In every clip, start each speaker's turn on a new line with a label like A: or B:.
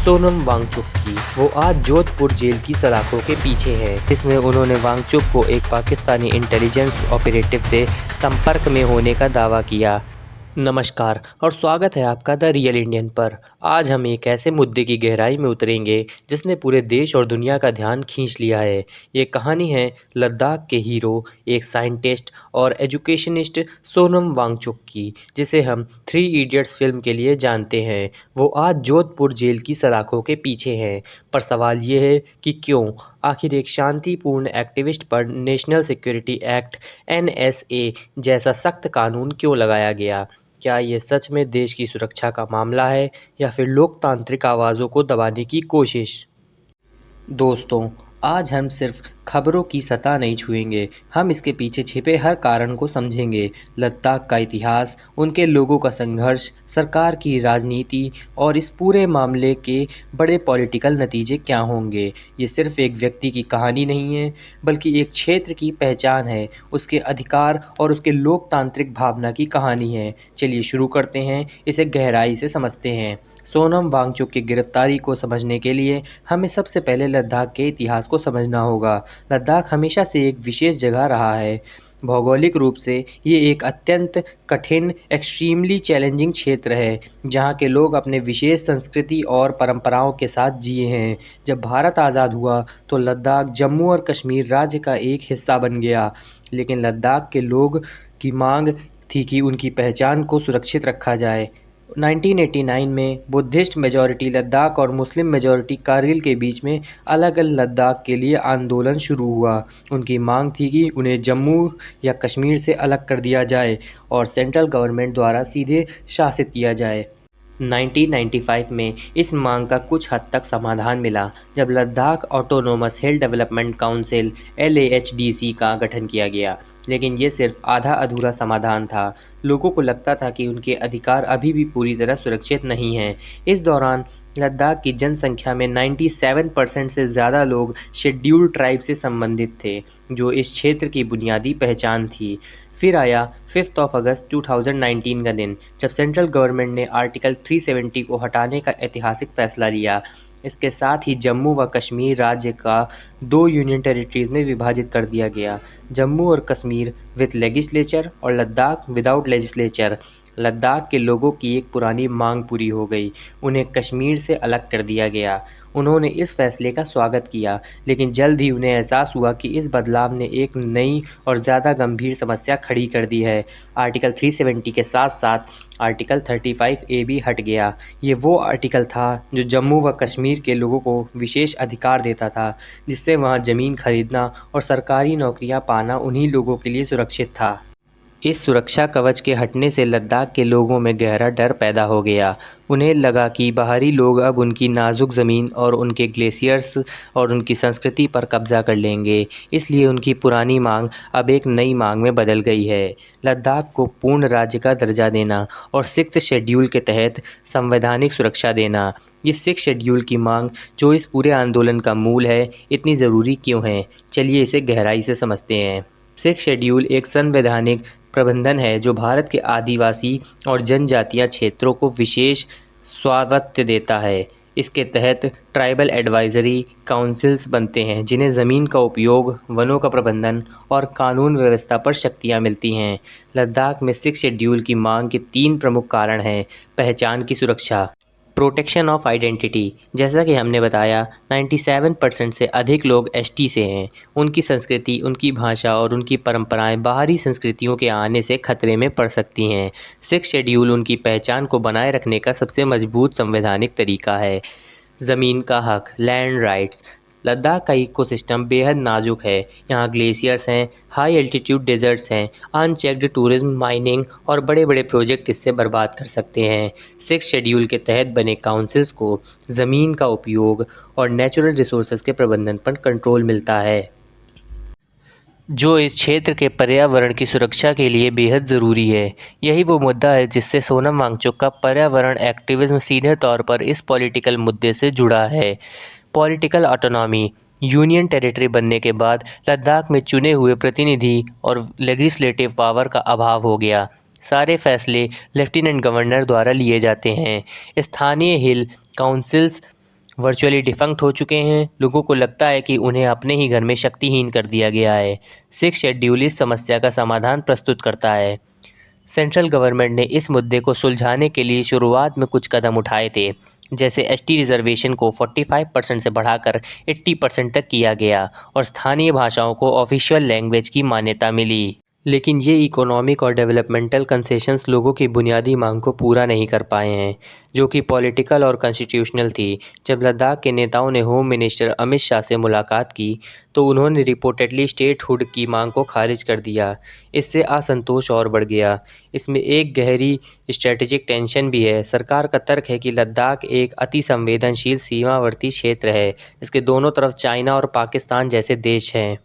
A: सोनम वांगचुक की। वो आज जोधपुर जेल की सलाखों के पीछे है। इसमें उन्होंने वांगचुक को एक पाकिस्तानी इंटेलिजेंस ऑपरेटिव से संपर्क में होने का दावा किया। नमस्कार और स्वागत है आपका द रियल इंडियन पर। आज हम एक ऐसे मुद्दे की गहराई में उतरेंगे जिसने पूरे देश और दुनिया का ध्यान खींच लिया है। ये कहानी है लद्दाख के हीरो, एक साइंटिस्ट और एजुकेशनिस्ट सोनम वांगचुक की, जिसे हम थ्री इडियट्स फिल्म के लिए जानते हैं। वो आज जोधपुर जेल की सलाखों के पीछे है। पर सवाल ये है कि क्यों? आखिर एक शांतिपूर्ण एक्टिविस्ट पर नेशनल सिक्योरिटी एक्ट (NSA) जैसा सख्त कानून क्यों लगाया गया? क्या ये सच में देश की सुरक्षा का मामला है या फिर लोकतांत्रिक आवाज़ों को दबाने की कोशिश? दोस्तों, आज हम सिर्फ खबरों की सतह नहीं छुएंगे, हम इसके पीछे छिपे हर कारण को समझेंगे। लद्दाख का इतिहास, उनके लोगों का संघर्ष, सरकार की राजनीति और इस पूरे मामले के बड़े पॉलिटिकल नतीजे क्या होंगे। ये सिर्फ एक व्यक्ति की कहानी नहीं है, बल्कि एक क्षेत्र की पहचान है, उसके अधिकार और उसके लोकतांत्रिक भावना की कहानी है। चलिए शुरू करते हैं, इसे गहराई से समझते हैं। सोनम वांगचुक की गिरफ्तारी को समझने के लिए हमें सबसे पहले लद्दाख के इतिहास को समझना होगा। लद्दाख हमेशा से एक विशेष जगह रहा है। भौगोलिक रूप से ये एक अत्यंत कठिन, एक्सट्रीमली चैलेंजिंग क्षेत्र है, जहाँ के लोग अपने विशेष संस्कृति और परंपराओं के साथ जिए हैं। जब भारत आज़ाद हुआ तो लद्दाख जम्मू और कश्मीर राज्य का एक हिस्सा बन गया, लेकिन लद्दाख के लोग की मांग थी कि उनकी पहचान को सुरक्षित रखा जाए। 1989 में बुद्धिस्ट मेजॉरिटी लद्दाख और मुस्लिम मेजॉरिटी कारगिल के बीच में अलग लद्दाख के लिए आंदोलन शुरू हुआ। उनकी मांग थी कि उन्हें जम्मू या कश्मीर से अलग कर दिया जाए और सेंट्रल गवर्नमेंट द्वारा सीधे शासित किया जाए। 1995 में इस मांग का कुछ हद तक समाधान मिला, जब लद्दाख ऑटोनोमस हिल डेवलपमेंट काउंसिल (LAHDC) का गठन किया गया। लेकिन ये सिर्फ आधा अधूरा समाधान था। लोगों को लगता था कि उनके अधिकार अभी भी पूरी तरह सुरक्षित नहीं हैं। इस दौरान लद्दाख की जनसंख्या में 97% से ज़्यादा लोग शेड्यूल्ड ट्राइब से संबंधित थे, जो इस क्षेत्र की बुनियादी पहचान थी। फिर आया 5 अगस्त 2019 का दिन, जब सेंट्रल गवर्नमेंट ने आर्टिकल 370 को हटाने का ऐतिहासिक फैसला लिया। इसके साथ ही जम्मू व कश्मीर राज्य का 2 यूनियन टेरिटरीज़ में विभाजित कर दिया गया, जम्मू और कश्मीर विद लेजिस्लेचर और लद्दाख विदाउट लेजिस्लेचर। लद्दाख के लोगों की एक पुरानी मांग पूरी हो गई, उन्हें कश्मीर से अलग कर दिया गया। उन्होंने इस फैसले का स्वागत किया, लेकिन जल्द ही उन्हें एहसास हुआ कि इस बदलाव ने एक नई और ज़्यादा गंभीर समस्या खड़ी कर दी है। आर्टिकल 370 के साथ साथ आर्टिकल 35A भी हट गया। ये वो आर्टिकल था जो जम्मू व कश्मीर के लोगों को विशेष अधिकार देता था, जिससे वहाँ ज़मीन खरीदना और सरकारी नौकरियाँ पाना उन्हीं लोगों के लिए सुरक्षित था। इस सुरक्षा कवच के हटने से लद्दाख के लोगों में गहरा डर पैदा हो गया। उन्हें लगा कि बाहरी लोग अब उनकी नाजुक ज़मीन और उनके ग्लेशियर्स और उनकी संस्कृति पर कब्जा कर लेंगे। इसलिए उनकी पुरानी मांग अब एक नई मांग में बदल गई है, लद्दाख को पूर्ण राज्य का दर्जा देना और 6th शेड्यूल के तहत संवैधानिक सुरक्षा देना। इस 6th शेड्यूल की मांग, जो इस पूरे आंदोलन का मूल है, इतनी ज़रूरी क्यों है? चलिए इसे गहराई से समझते हैं। 6th शेड्यूल एक संवैधानिक प्रबंधन है जो भारत के आदिवासी और जनजातीय क्षेत्रों को विशेष स्वायत्तता देता है। इसके तहत ट्राइबल एडवाइजरी काउंसिल्स बनते हैं, जिन्हें ज़मीन का उपयोग, वनों का प्रबंधन और कानून व्यवस्था पर शक्तियाँ मिलती हैं। लद्दाख में 6th शेड्यूल की मांग के 3 प्रमुख कारण हैं। पहचान की सुरक्षा, प्रोटेक्शन ऑफ आइडेंटिटी। जैसा कि हमने बताया, 97% से अधिक लोग एसटी से हैं। उनकी संस्कृति, उनकी भाषा और उनकी परंपराएं बाहरी संस्कृतियों के आने से खतरे में पड़ सकती हैं। 6th शेड्यूल उनकी पहचान को बनाए रखने का सबसे मजबूत संवैधानिक तरीका है। ज़मीन का हक, लैंड राइट्स। लद्दाख का इकोसिस्टम बेहद नाजुक है। यहाँ ग्लेशियर्स हैं, हाई एल्टीट्यूड डेजर्ट्स हैं, अनचेक्ड टूरिज्म, माइनिंग और बड़े बड़े प्रोजेक्ट इससे बर्बाद कर सकते हैं। 6th शेड्यूल के तहत बने काउंसिल्स को ज़मीन का उपयोग और नेचुरल रिसोर्सेज के प्रबंधन पर कंट्रोल मिलता है, जो इस क्षेत्र के पर्यावरण की सुरक्षा के लिए बेहद ज़रूरी है। यही वो मुद्दा है जिससे सोनम वांगचुक का पर्यावरण एक्टिविज्म सीधे तौर पर इस पॉलिटिकल मुद्दे से जुड़ा है। Political autonomy. यूनियन टेरिटरी बनने के बाद लद्दाख में चुने हुए प्रतिनिधि और लेजिस्लेटिव पावर का अभाव हो गया। सारे फैसले लेफ्टिनेंट गवर्नर द्वारा लिए जाते हैं। स्थानीय हिल काउंसिल्स वर्चुअली डिफंक्ट हो चुके हैं। लोगों को लगता है कि उन्हें अपने ही घर में शक्तिहीन कर दिया गया है। 6 शेड्यूल इस समस्या का समाधान प्रस्तुत करता है। सेंट्रल गवर्नमेंट ने इस मुद्दे को सुलझाने के लिए शुरुआत में कुछ कदम उठाए थे, जैसे एसटी रिजर्वेशन को 45% से बढ़ाकर 80% तक किया गया और स्थानीय भाषाओं को ऑफिशियल लैंग्वेज की मान्यता मिली। लेकिन ये इकोनॉमिक और डेवलपमेंटल कंसेशंस लोगों की बुनियादी मांग को पूरा नहीं कर पाए हैं, जो कि पॉलिटिकल और कॉन्स्टिट्यूशनल थी। जब लद्दाख के नेताओं ने होम मिनिस्टर अमित शाह से मुलाकात की, तो उन्होंने रिपोर्टेडली स्टेटहुड की मांग को खारिज कर दिया। इससे असंतोष और बढ़ गया। इसमें एक गहरी स्ट्रेटेजिक टेंशन भी है। सरकार का तर्क है कि लद्दाख एक अति संवेदनशील सीमावर्ती क्षेत्र है। इसके दोनों तरफ चाइना और पाकिस्तान जैसे देश हैं।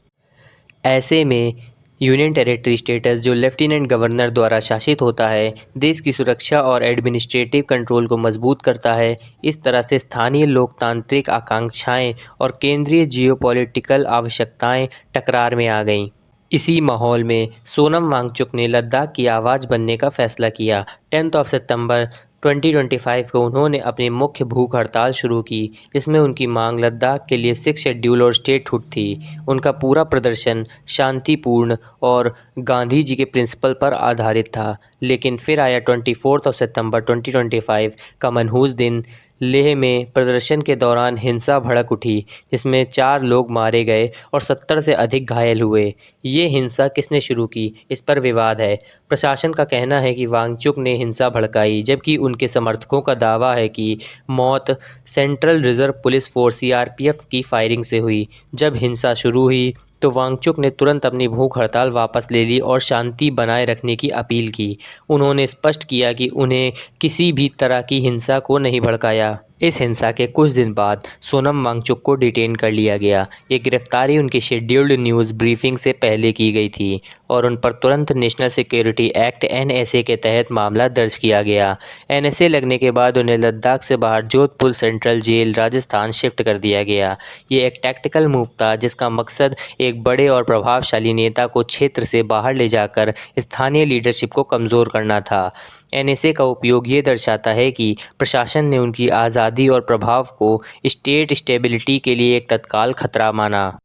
A: ऐसे में यूनियन टेरिटरी स्टेटस, जो लेफ्टिनेंट गवर्नर द्वारा शासित होता है, देश की सुरक्षा और एडमिनिस्ट्रेटिव कंट्रोल को मजबूत करता है। इस तरह से स्थानीय लोकतांत्रिक आकांक्षाएं और केंद्रीय जियोपॉलिटिकल आवश्यकताएं टकरार में आ गईं। इसी माहौल में सोनम वांगचुक ने लद्दाख की आवाज़ बनने का फैसला किया। 10 सितंबर 2025 को उन्होंने अपनी मुख्य भूख हड़ताल शुरू की, जिसमें उनकी मांग लद्दाख के लिए 6 शेड्यूल और स्टेटहुड थी। उनका पूरा प्रदर्शन शांतिपूर्ण और गांधी जी के प्रिंसिपल पर आधारित था। लेकिन फिर आया 24 सितंबर 2025 का मनहूस दिन। लेह में प्रदर्शन के दौरान हिंसा भड़क उठी, जिसमें 4 लोग मारे गए और 70 से अधिक घायल हुए। ये हिंसा किसने शुरू की, इस पर विवाद है। प्रशासन का कहना है कि वांगचुक ने हिंसा भड़काई, जबकि उनके समर्थकों का दावा है कि मौत central reserve police force CRPF की फायरिंग से हुई। जब हिंसा शुरू हुई तो वांगचुक ने तुरंत अपनी भूख हड़ताल वापस ले ली और शांति बनाए रखने की अपील की। उन्होंने स्पष्ट किया कि उन्हें किसी भी तरह की हिंसा को नहीं भड़काया। इस हिंसा के कुछ दिन बाद सोनम वांगचुक को डिटेन कर लिया गया। ये गिरफ्तारी उनकी शेड्यूल्ड न्यूज़ ब्रीफिंग से पहले की गई थी और उन पर तुरंत नेशनल सिक्योरिटी एक्ट एनएसए के तहत मामला दर्ज किया गया। एनएसए लगने के बाद उन्हें लद्दाख से बाहर Jodhpur central jail Rajasthan shift कर दिया गया। ये एक टैक्टिकल मूव था, जिसका मकसद एक बड़े और प्रभावशाली नेता को क्षेत्र से बाहर ले जाकर स्थानीय लीडरशिप को कमज़ोर करना था। एनएसए का उपयोग ये दर्शाता है कि प्रशासन ने उनकी आज़ादी और प्रभाव को स्टेट स्टेबिलिटी के लिए एक तत्काल खतरा माना।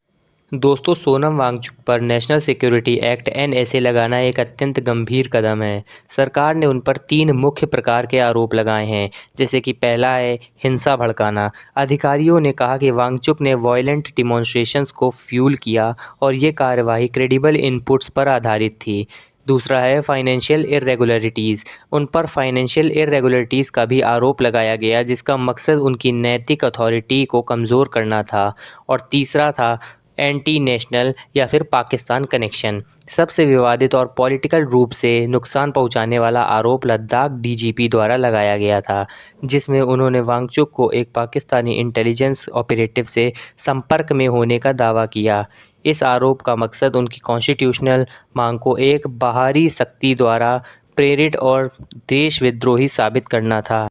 A: दोस्तों, सोनम वांगचुक पर नेशनल सिक्योरिटी एक्ट एनएसए लगाना एक अत्यंत गंभीर कदम है। सरकार ने उन पर 3 मुख्य प्रकार के आरोप लगाए हैं, जैसे कि पहला है हिंसा भड़काना। अधिकारियों ने कहा कि वांगचुक ने वॉयलेंट डिमॉन्स्ट्रेशंस को फ्यूल किया और ये कार्यवाही क्रेडिबल इनपुट्स पर आधारित थी। दूसरा है फाइनेंशियल इरेगुलरिटीज़। उन पर फाइनेंशियल इरेगुलरिटीज़ का भी आरोप लगाया गया, जिसका मकसद उनकी नैतिक अथॉरिटी को कमज़ोर करना था। और तीसरा था एंटी नेशनल या फिर पाकिस्तान कनेक्शन। सबसे विवादित और पॉलिटिकल रूप से नुकसान पहुंचाने वाला आरोप लद्दाख डीजीपी द्वारा लगाया गया था, जिसमें उन्होंने वांगचुक को एक पाकिस्तानी इंटेलिजेंस ऑपरेटिव से संपर्क में होने का दावा किया। इस आरोप का मकसद उनकी कॉन्स्टिट्यूशनल मांग को एक बाहरी शक्ति द्वारा प्रेरित और देशविद्रोही साबित करना था।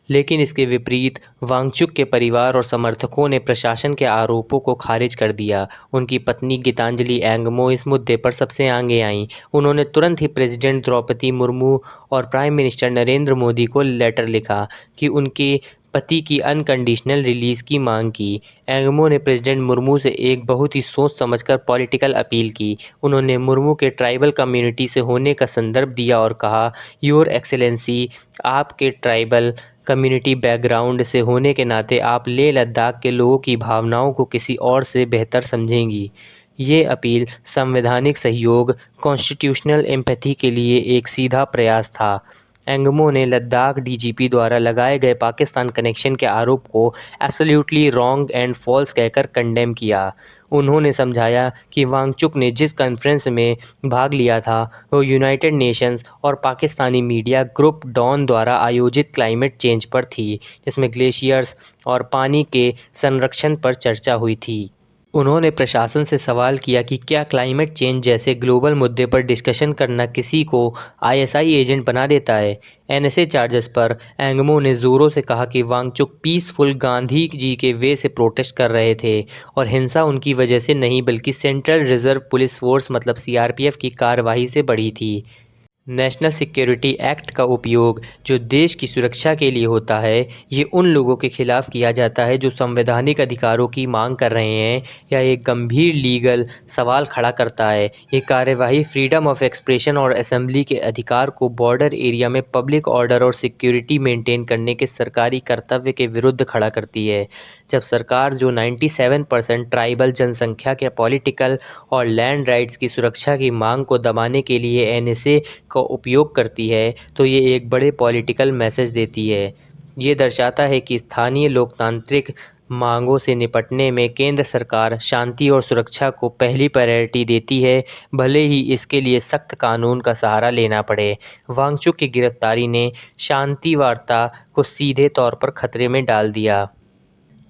A: लेकिन इसके विपरीत वांगचुक के परिवार और समर्थकों ने प्रशासन के आरोपों को खारिज कर दिया। उनकी पत्नी गीतांजलि एंगमो इस मुद्दे पर सबसे आगे आईं। उन्होंने तुरंत ही प्रेसिडेंट द्रौपदी मुर्मू और प्राइम मिनिस्टर नरेंद्र मोदी को लेटर लिखा कि उनके पति की अनकंडीशनल रिलीज़ की मांग की। एंगमो ने प्रेसिडेंट मुर्मू से एक बहुत ही सोच समझकर पॉलिटिकल अपील की। उन्होंने मुर्मू के ट्राइबल कम्युनिटी से होने का संदर्भ दिया और कहा, योर एक्सेलेंसी, आपके ट्राइबल कम्युनिटी बैकग्राउंड से होने के नाते आप लेह लद्दाख के लोगों की भावनाओं को किसी और से बेहतर समझेंगी। ये अपील संवैधानिक सहयोग, कॉन्स्टिट्यूशनल एम्पैथी के लिए एक सीधा प्रयास था। एंगमो ने लद्दाख डीजीपी द्वारा लगाए गए पाकिस्तान कनेक्शन के आरोप को एब्सोल्युटली रॉन्ग एंड फॉल्स कहकर कंडेम किया। उन्होंने समझाया कि वांगचुक ने जिस कॉन्फ्रेंस में भाग लिया था वो यूनाइटेड नेशंस और पाकिस्तानी मीडिया ग्रुप डॉन द्वारा आयोजित क्लाइमेट चेंज पर थी, जिसमें ग्लेशियर्स और पानी के संरक्षण पर चर्चा हुई थी। उन्होंने प्रशासन से सवाल किया कि क्या क्लाइमेट चेंज जैसे ग्लोबल मुद्दे पर डिस्कशन करना किसी को आईएसआई एजेंट बना देता है। एनएसए चार्जेस पर एंगमो ने ज़ोरों से कहा कि वांगचुक पीसफुल गांधी जी के वे से प्रोटेस्ट कर रहे थे और हिंसा उनकी वजह से नहीं बल्कि सेंट्रल रिजर्व पुलिस फोर्स मतलब सीआरपीएफ की कार्रवाई से बढ़ी थी। नेशनल सिक्योरिटी एक्ट का उपयोग जो देश की सुरक्षा के लिए होता है, ये उन लोगों के खिलाफ किया जाता है जो संवैधानिक अधिकारों की मांग कर रहे हैं या एक गंभीर लीगल सवाल खड़ा करता है। ये कार्यवाही फ्रीडम ऑफ एक्सप्रेशन और असेंबली के अधिकार को बॉर्डर एरिया में पब्लिक ऑर्डर और सिक्योरिटी मेंटेन करने के सरकारी कर्तव्य के विरुद्ध खड़ा करती है। जब सरकार जो 97% ट्राइबल जनसंख्या के पॉलिटिकल और लैंड राइट्स की सुरक्षा की मांग को दबाने के लिए एनएसए का उपयोग करती है, तो ये एक बड़े पॉलिटिकल मैसेज देती है। ये दर्शाता है कि स्थानीय लोकतांत्रिक मांगों से निपटने में केंद्र सरकार शांति और सुरक्षा को पहली प्रायोरिटी देती है, भले ही इसके लिए सख्त कानून का सहारा लेना पड़े। वांगचुक की गिरफ्तारी ने शांति वार्ता को सीधे तौर पर खतरे में डाल दिया।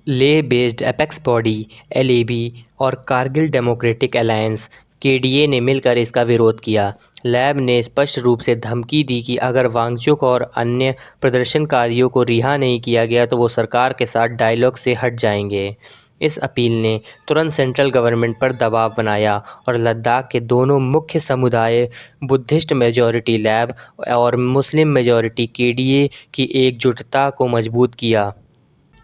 A: लेह बेस्ड एपेक्स बॉडी एलएबी और कारगिल डेमोक्रेटिक अलायंस केडीए ने मिलकर इसका विरोध किया। लैब ने स्पष्ट रूप से धमकी दी कि अगर वांगचुक और अन्य प्रदर्शनकारियों को रिहा नहीं किया गया तो वो सरकार के साथ डायलॉग से हट जाएंगे। इस अपील ने तुरंत सेंट्रल गवर्नमेंट पर दबाव बनाया और लद्दाख के दोनों मुख्य समुदाय बुद्धिस्ट मेजॉरिटी लैब और मुस्लिम मेजॉरिटी केडीए की एकजुटता को मजबूत किया।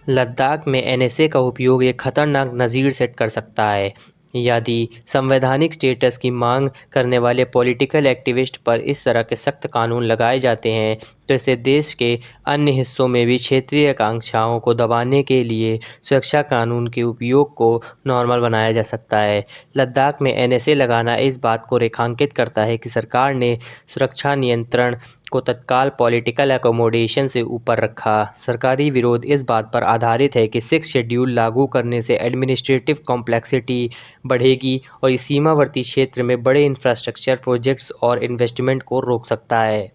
A: लद्दाख में एनएसए का उपयोग एक खतरनाक नज़ीर सेट कर सकता है। यदि संवैधानिक स्टेटस की मांग करने वाले पॉलिटिकल एक्टिविस्ट पर इस तरह के सख्त कानून लगाए जाते हैं, तो इससे देश के अन्य हिस्सों में भी क्षेत्रीय आकांक्षाओं को दबाने के लिए सुरक्षा कानून के उपयोग को नॉर्मल बनाया जा सकता है। लद्दाख में एनएसए लगाना इस बात को रेखांकित करता है कि सरकार ने सुरक्षा नियंत्रण को तत्काल पॉलिटिकल एकोमोडेशन से ऊपर रखा। सरकारी विरोध इस बात पर आधारित है कि 6 शेड्यूल लागू करने से एडमिनिस्ट्रेटिव कॉम्प्लेक्सिटी बढ़ेगी और इस सीमावर्ती क्षेत्र में बड़े इंफ्रास्ट्रक्चर प्रोजेक्ट्स और इन्वेस्टमेंट को रोक सकता है।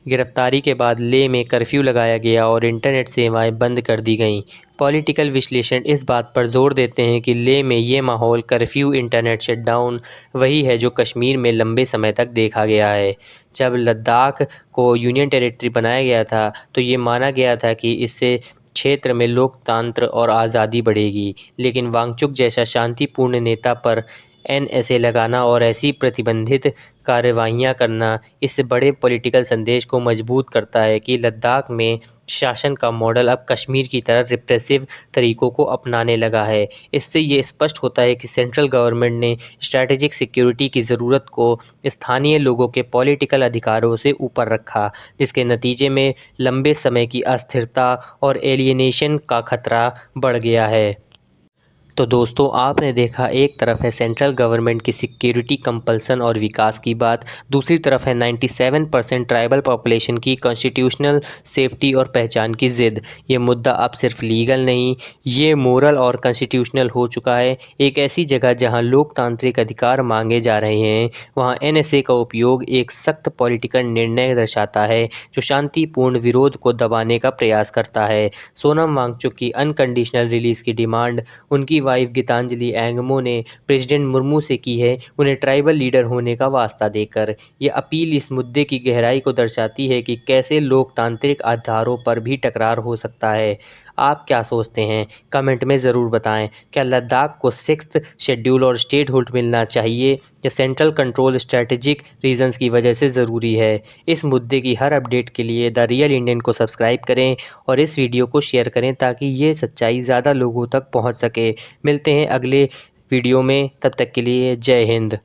A: गिरफ्तारी के बाद लेह में कर्फ्यू लगाया गया और इंटरनेट सेवाएं बंद कर दी गईं। पॉलिटिकल विश्लेषण इस बात पर जोर देते हैं कि लेह में ये माहौल कर्फ्यू इंटरनेट शटडाउन वही है जो कश्मीर में लंबे समय तक देखा गया है। जब लद्दाख को यूनियन टेरिटरी बनाया गया था तो ये माना गया था कि इससे क्षेत्र में लोकतंत्र और आज़ादी बढ़ेगी, लेकिन वांगचुक जैसा शांतिपूर्ण नेता पर एनएसए लगाना और ऐसी प्रतिबंधित कार्रवाइयाँ करना इस बड़े पॉलिटिकल संदेश को मजबूत करता है कि लद्दाख में शासन का मॉडल अब कश्मीर की तरह रिप्रेसिव तरीकों को अपनाने लगा है। इससे ये स्पष्ट होता है कि सेंट्रल गवर्नमेंट ने स्ट्रैटेजिक सिक्योरिटी की ज़रूरत को स्थानीय लोगों के पॉलिटिकल अधिकारों से ऊपर रखा, जिसके नतीजे में लंबे समय की अस्थिरता और एलियनेशन का खतरा बढ़ गया है। तो दोस्तों, आपने देखा एक तरफ है सेंट्रल गवर्नमेंट की सिक्योरिटी कंपल्सन और विकास की बात, दूसरी तरफ है 97% ट्राइबल पॉपुलेशन की कॉन्स्टिट्यूशनल सेफ्टी और पहचान की ज़िद। ये मुद्दा अब सिर्फ लीगल नहीं, ये मोरल और कॉन्स्टिट्यूशनल हो चुका है। एक ऐसी जगह जहां लोकतांत्रिक अधिकार मांगे जा रहे हैं, वहां एनएसए का उपयोग एक सख्त पॉलिटिकल निर्णय दर्शाता है जो शांतिपूर्ण विरोध को दबाने का प्रयास करता है। सोनम वांगचुक की अनकंडीशनल रिलीज़ की डिमांड उनकी वाइफ गीतांजलि एंगमो ने प्रेसिडेंट मुर्मू से की है, उन्हें ट्राइबल लीडर होने का वास्ता देकर। ये अपील इस मुद्दे की गहराई को दर्शाती है कि कैसे लोकतांत्रिक आधारों पर भी टकरार हो सकता है। आप क्या सोचते हैं? कमेंट में ज़रूर बताएं। क्या लद्दाख को 6th शेड्यूल और स्टेटहुड मिलना चाहिए या सेंट्रल कंट्रोल स्ट्रेटेजिक रीजंस की वजह से ज़रूरी है? इस मुद्दे की हर अपडेट के लिए द रियल इंडियन को सब्सक्राइब करें और इस वीडियो को शेयर करें ताकि ये सच्चाई ज़्यादा लोगों तक पहुंच सके। मिलते हैं अगले वीडियो में, तब तक के लिए जय हिंद।